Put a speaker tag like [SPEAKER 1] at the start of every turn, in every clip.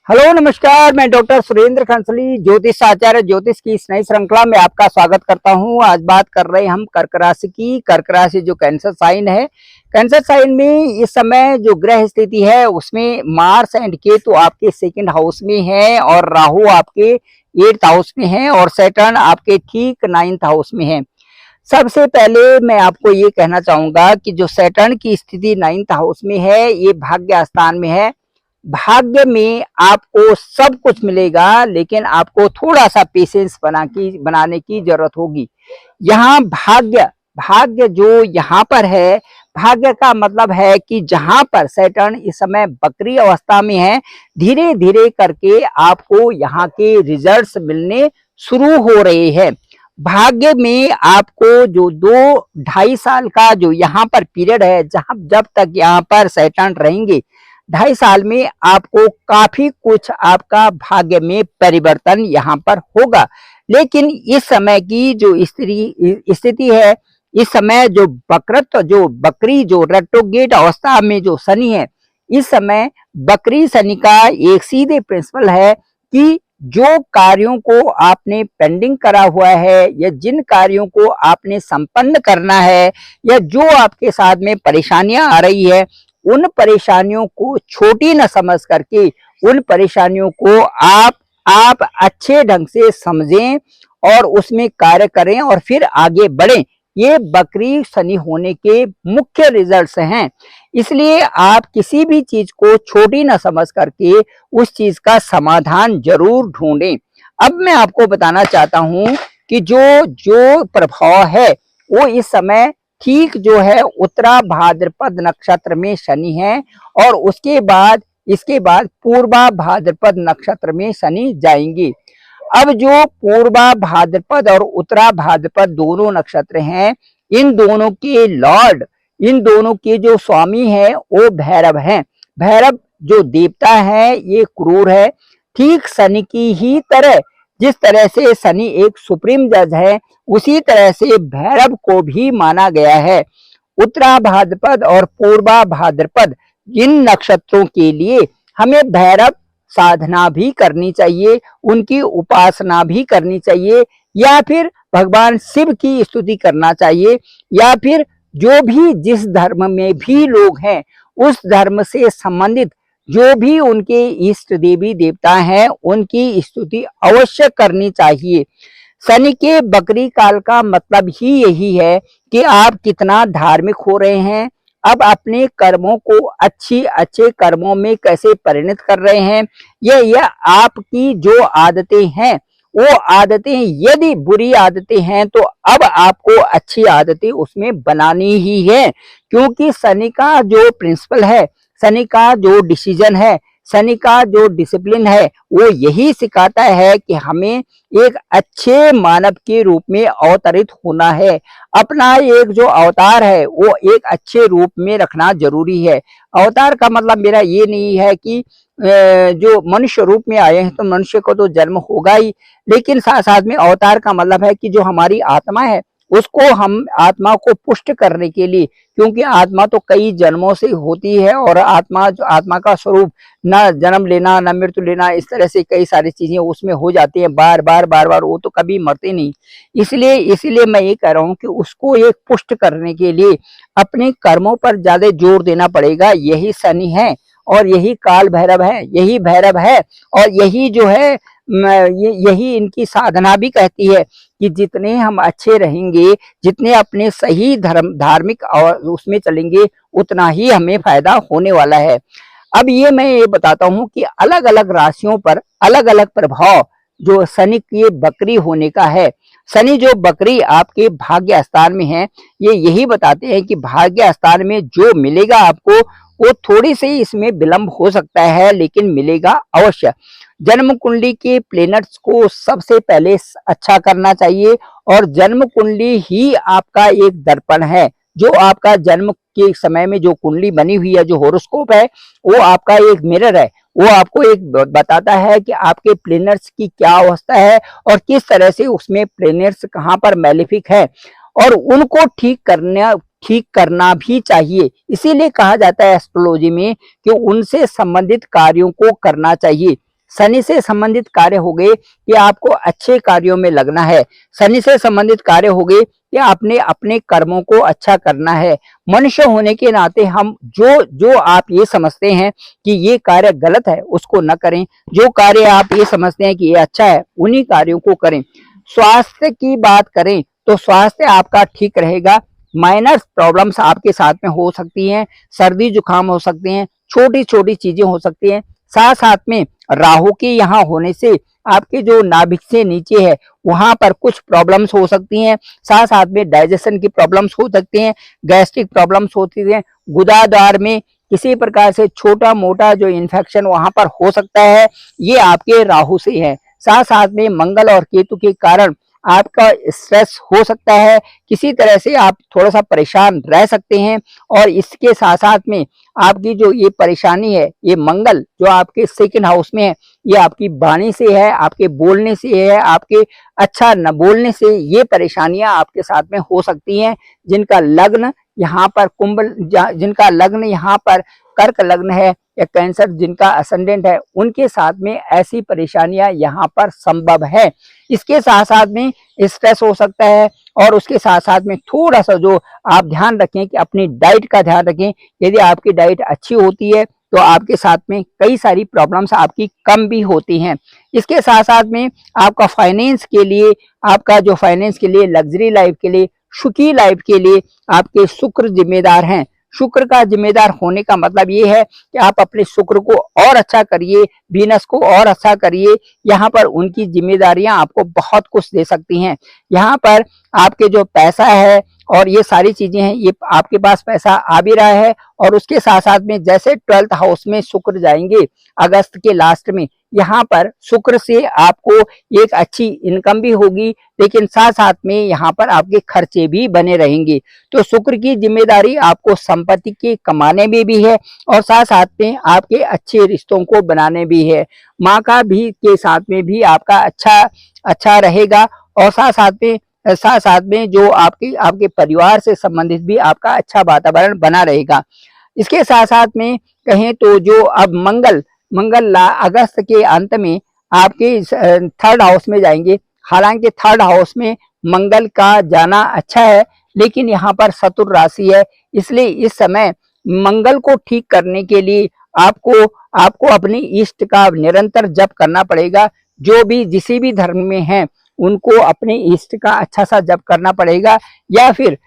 [SPEAKER 1] Hello नमस्कार, मैं doctor Surendra खंसली ज्योतिष आचार्य ज्योतिष की इस नई श्रृंखला में आपका स्वागत करता हूं। आज बात कर रहे हैं हम कर्क राशि की। कर्क राशि जो कैंसर साइन है, कैंसर साइन में इस समय जो ग्रह स्थिति है उसमें मार्स एंड केतु आपके सेकंड हाउस में है और राहु आपके 8th हाउस में है और सैटर्न आपके ठीक 9th हाउस में है। सबसे पहले मैं आपको ये कहना चाहूंगा कि जो सैटर्न की स्थिति 9th हाउस में है, ये भाग्य स्थान में है। भाग्य में आपको सब कुछ मिलेगा, लेकिन आपको थोड़ा सा पेशेंस बनाने की जरूरत होगी। यहाँ भाग्य भाग्य जो यहाँ पर है, भाग्य का मतलब है कि जहां पर सैटर्न इस समय बकरी अवस्था में है, धीरे धीरे करके आपको यहाँ के रिजल्ट्स मिलने शुरू हो रहे हैं। भाग्य में आपको जो 2-2.5 साल का जो यहाँ पर पीरियड है, जब तक यहाँ पर सैटर्न रहेंगे, 2.5 साल में आपको काफी कुछ आपका भाग्य में परिवर्तन यहाँ पर होगा। लेकिन इस समय की जो स्थिति है, इस समय जो बकरी जो रेट्रोगेट अवस्था में जो शनि है, इस समय बकरी शनि का एक सीधे प्रिंसिपल है कि जो कार्यों को आपने पेंडिंग करा हुआ है या जिन कार्यों को आपने संपन्न करना है या जो आपके साथ में परेशानियां आ रही है, उन परेशानियों को छोटी न समझ करके उन परेशानियों को आप अच्छे ढंग से समझें और उसमें कार्य करें और फिर आगे बढ़ें। ये बकरी शनि होने के मुख्य रिजल्ट्स हैं। इसलिए आप किसी भी चीज को छोटी न समझ करके उस चीज का समाधान जरूर ढूंढें। अब मैं आपको बताना चाहता हूं कि जो प्रभाव है वो इस समय ठीक जो है उत्तरा भाद्रपद नक्षत्र में शनि है और इसके बाद पूर्वा भाद्रपद नक्षत्र में शनि जाएंगे। अब जो पूर्वा भाद्रपद और उत्तरा भाद्रपद दोनों नक्षत्र हैं, इन दोनों के लॉर्ड, इन दोनों के जो स्वामी है वो भैरव हैं। भैरव जो देवता है ये क्रूर है। ठीक शनि की ही तरह, जिस तरह से शनि एक सुप्रीम जज है, उसी तरह से भैरव को भी माना गया है। उत्तरा भाद्रपद और पूर्वा भाद्रपद इन नक्षत्रों के लिए हमें भैरव साधना भी करनी चाहिए, उनकी उपासना भी करनी चाहिए, या फिर भगवान शिव की स्तुति करना चाहिए, या फिर जो भी जिस धर्म में भी लोग हैं उस धर्म से संबंधित जो भी उनके इष्ट देवी देवता हैं उनकी स्तुति अवश्य करनी चाहिए। शनि के बकरी काल का मतलब ही यही है कि आप कितना धार्मिक हो रहे हैं, अब अपने कर्मों को अच्छे कर्मों में कैसे परिणत कर रहे हैं। यह आपकी जो आदतें हैं, वो आदतें यदि बुरी आदतें हैं तो अब आपको अच्छी आदतें उसमें बनानी ही है, क्योंकि शनि का जो प्रिंसिपल है, शनि का जो डिसीजन है, शनि का जो डिसिप्लिन है, वो यही सिखाता है कि हमें एक अच्छे मानव के रूप में अवतरित होना है। अपना एक जो अवतार है वो एक अच्छे रूप में रखना जरूरी है। अवतार का मतलब मेरा ये नहीं है कि जो मनुष्य रूप में आए हैं तो मनुष्य को तो जन्म होगा ही, लेकिन साथ साथ में अवतार का मतलब है कि जो हमारी आत्मा है उसको हम आत्मा को पुष्ट करने के लिए, क्योंकि आत्मा तो कई जन्मों से होती है और आत्मा का स्वरूप न जन्म लेना न मृत्यु लेना, इस तरह से कई सारी चीजें उसमें हो जाती हैं बार बार, वो तो कभी मरते नहीं। इसलिए मैं ये कह रहा हूँ कि उसको एक पुष्ट करने के लिए अपने कर्मों पर ज्यादा जोर देना पड़ेगा। यही शनि है और यही काल भैरव है, यही भैरव है और यही जो है यही इनकी साधना भी कहती है कि जितने हम अच्छे रहेंगे, जितने अपने सही धार्मिक और उसमें चलेंगे, उतना ही हमें फायदा होने वाला है। अब मैं ये बताता हूँ कि अलग अलग राशियों पर अलग अलग प्रभाव जो शनि के बकरी होने का है। शनि जो बकरी आपके भाग्य स्थान में है, ये यही बताते हैं कि भाग्य स्थान में जो मिलेगा आपको वो थोड़ी सी इसमें विलंब हो सकता है, लेकिन मिलेगा अवश्य। जन्म कुंडली के प्लेनेट्स को सबसे पहले अच्छा करना चाहिए और जन्म कुंडली ही आपका एक दर्पण है। जो आपका जन्म के समय में जो कुंडली बनी हुई है, जो होरोस्कोप है, वो आपका एक मिरर है। वो आपको एक बताता है कि आपके प्लेनेट्स की क्या अवस्था है और किस तरह से उसमें प्लेनेट्स कहाँ पर मैलेफिक है, और उनको ठीक करना भी चाहिए। इसीलिए कहा जाता है एस्ट्रोलॉजी में कि उनसे संबंधित कार्यों को करना चाहिए। शनि से संबंधित कार्य हो गए कि आपको अच्छे कार्यों में लगना है। शनि से संबंधित कार्य हो गए कि आपने अपने कर्मों को अच्छा करना है। मनुष्य होने के नाते हम जो जो आप ये समझते हैं कि ये कार्य गलत है उसको न करें, जो कार्य आप ये समझते हैं कि ये अच्छा है उन्हीं कार्यों को करें। स्वास्थ्य की बात करें तो स्वास्थ्य आपका ठीक रहेगा। माइनर प्रॉब्लम्स आपके साथ में हो सकती हैं, सर्दी जुकाम हो सकते हैं, छोटी छोटी चीजें हो सकती हैं। साथ साथ में राहु के यहाँ होने से आपके जो नाभिक से नीचे है वहां पर कुछ प्रॉब्लम्स हो सकती हैं। साथ साथ में डाइजेशन की प्रॉब्लम्स हो सकती हैं, गैस्ट्रिक प्रॉब्लम्स होती हैं, गुदाद्वार में किसी प्रकार से छोटा मोटा जो इन्फेक्शन वहां पर हो सकता है, ये आपके राहु से है। साथ साथ में मंगल और केतु के कारण आपका स्ट्रेस हो सकता है, किसी तरह से आप थोड़ा सा परेशान रह सकते हैं। और इसके साथ साथ में आपकी जो ये परेशानी है, ये मंगल जो आपके सेकंड हाउस में है, ये आपकी वाणी से है, आपके बोलने से है, आपके अच्छा न बोलने से ये परेशानियां आपके साथ में हो सकती हैं। जिनका लग्न यहाँ पर कुंभ, जिनका लग्न यहाँ पर कर्क लग्न है या कैंसर जिनका असेंडेंट है, उनके साथ में ऐसी परेशानियां यहाँ पर संभव है। इसके साथ साथ में स्ट्रेस हो सकता है। और उसके साथ साथ में थोड़ा सा जो आप ध्यान रखें कि अपनी डाइट का ध्यान रखें। यदि आपकी डाइट अच्छी होती है तो आपके साथ में कई सारी प्रॉब्लम्स आपकी कम भी होती हैं। इसके साथ साथ में आपका फाइनेंस के लिए, आपका जो फाइनेंस के लिए, लग्जरी लाइफ के लिए, सुखी लाइफ के लिए आपके शुक्र जिम्मेदार हैं। शुक्र का जिम्मेदार होने का मतलब ये है कि आप अपने शुक्र को और अच्छा करिए, वीनस को और अच्छा करिए। यहाँ पर उनकी जिम्मेदारियां आपको बहुत कुछ दे सकती हैं। यहाँ पर आपके जो पैसा है और ये सारी चीजें हैं, ये आपके पास पैसा आ भी रहा है। और उसके साथ साथ में जैसे 12th हाउस में शुक्र जाएंगे अगस्त के लास्ट में, यहाँ पर शुक्र से आपको एक अच्छी इनकम भी होगी, लेकिन साथ साथ में यहाँ पर आपके खर्चे भी बने रहेंगे। तो शुक्र की जिम्मेदारी आपको संपत्ति के कमाने में भी है और साथ साथ में आपके अच्छे रिश्तों को बनाने भी है। माँ का भी के साथ में भी आपका अच्छा रहेगा। और साथ साथ में जो आपके परिवार से संबंधित भी आपका अच्छा वातावरण बना रहेगा। इसके साथ साथ में कहें तो जो अब मंगल अगस्त के अंत में आपके 3rd हाउस में जाएंगे। हालांकि 3rd हाउस में मंगल का जाना अच्छा है, लेकिन यहाँ पर शत्रु राशि है, इसलिए इस समय मंगल को ठीक करने के लिए आपको अपनी इष्ट का निरंतर जप करना पड़ेगा। जो भी जिस भी धर्म में हैं उनको अपने इष्ट का अच्छा सा जप करना पड़ेगा। या फिर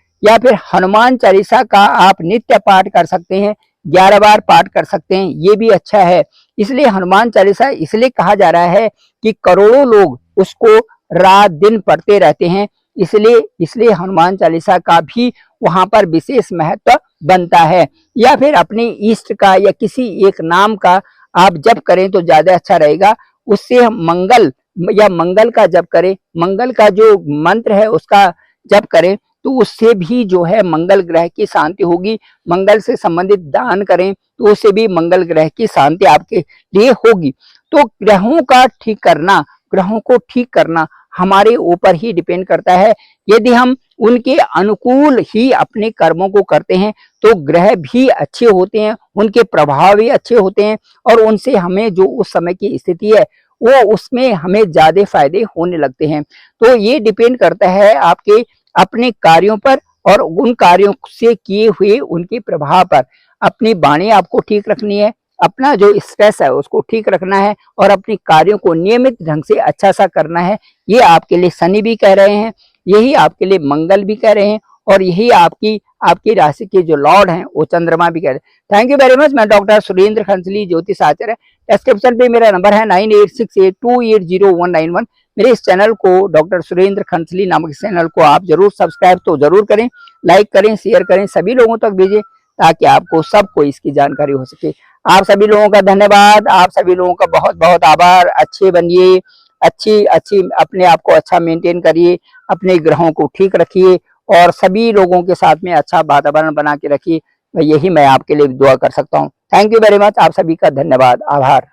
[SPEAKER 1] हनुमान चालीसा का आप नित्य पाठ कर सकते हैं, 11 बार पाठ कर सकते हैं, ये भी अच्छा है। इसलिए हनुमान चालीसा इसलिए कहा जा रहा है कि करोड़ों लोग उसको रात दिन पढ़ते रहते हैं, इसलिए हनुमान चालीसा का भी वहां पर विशेष महत्व बनता है। या फिर अपने इष्ट का या किसी एक नाम का आप जप करें तो ज्यादा अच्छा रहेगा। उससे मंगल का जप करें, मंगल का जो मंत्र है उसका जप करें, तो उससे भी जो है मंगल ग्रह की शांति होगी। मंगल से संबंधित दान करें तो उससे भी मंगल ग्रह की शांति आपके लिए होगी। तो ग्रहों को ठीक करना हमारे ऊपर ही डिपेंड करता है। यदि हम उनके अनुकूल ही अपने कर्मों को करते हैं तो ग्रह भी अच्छे होते हैं, उनके प्रभाव भी अच्छे होते हैं और उनसे हमें जो उस समय की स्थिति है वो उसमें हमें ज्यादा फायदे होने लगते हैं। तो ये डिपेंड करता है आपके अपने कार्यों पर और उन कार्यों से किए हुए उनके प्रभाव पर। अपनी वाणी आपको ठीक रखनी है, अपना जो स्ट्रेस है उसको ठीक रखना है और अपने कार्यों को नियमित ढंग से अच्छा सा करना है। ये आपके लिए शनि भी कह रहे हैं, यही आपके लिए मंगल भी कह रहे हैं और यही आपकी राशि के जो लॉर्ड हैं वो चंद्रमा भी कह रहे हैं। Thank you very much. मैं डॉक्टर सुरेंद्र खंसली, ज्योतिष आचार्य। डिस्क्रिप्शन पे मेरा नंबर है 9868280191। मेरे इस चैनल को, डॉक्टर सुरेंद्र खंसली नामक इस चैनल को आप जरूर सब्सक्राइब तो जरूर करें, लाइक करें, शेयर करें, सभी लोगों तक भेजें ताकि आपको सबको इसकी जानकारी हो सके। आप सभी लोगों का धन्यवाद, आप सभी लोगों का बहुत बहुत आभार। अच्छे बनिए, अच्छी अपने आप को अच्छा मेंटेन करिए, अपने ग्रहों को ठीक रखिए और सभी लोगों के साथ में अच्छा वातावरण बना के रखिए। यही मैं आपके लिए दुआ कर सकता हूँ। Thank you very much. आप सभी का धन्यवाद, आभार।